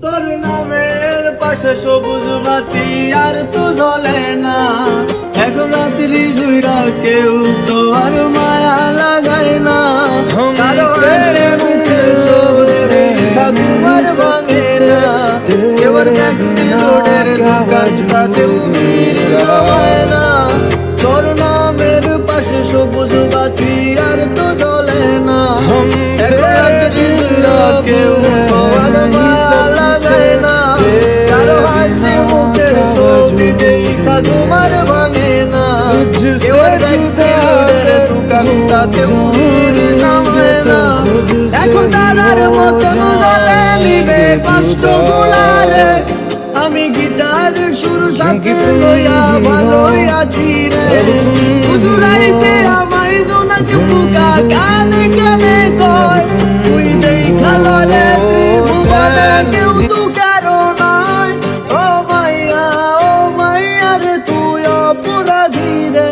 তোর নামের পাশে সবুজ বাতি আর তো জ্বলে না, এখন রাত্রি জুইরা কেউ তো আর মায়া লাগায় না। কারো হাসি মুখে চোখে তোমার ভাঙে না, কেউ আর ট্যাক্সি লোডের দোকানটাতেও ভিড় জমায় না। তোর নামের পাশে সবুজ বাতি আর তো জ্বলে না, এখন রাত্রি জুইরা কেউ তো আর মায়া লাগায় না। কারো হাসি মুখে ছবি দেখা তোমার ভাঙে না, কেউ আর ট্যাক্সি লোডের দোকানটাতেও ভিড় জমায় না। এখন তারার মতন জ্বলে নিবে কষ্ট গুলারে, আমি গিটার সুর সাথে লইয়া ভালোই আছি রে। হুজুরাইতে আমায় দোনাকে পোকা কানে কানে কয়, তুই দেখা লরে ত্রিভুবনে কেউ তো কারো নাই। ও মাইয়া রে তুই অপরাধী রে,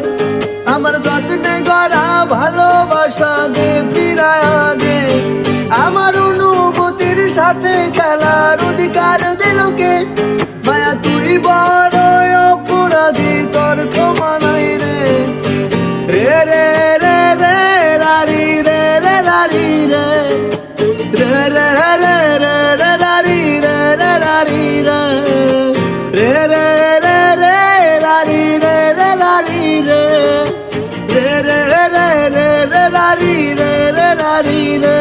আমার যত্নে গড়া ভালোবাসা দে ফিরায়া দে। আমার অনুভূতির সাথে খেলার অধিকার দিল কে, মায়া তুই বড় অপরাধী, তোর ক্ষমা নাই রে। রে রে রে রে রারি রে রে রারি রে, রে রে রে রে রে রারি রে রে রারি রে, রে রে রে রে রারি রে রে রারি রে, রে রে রে রে রে রারি রে রে রারি রে।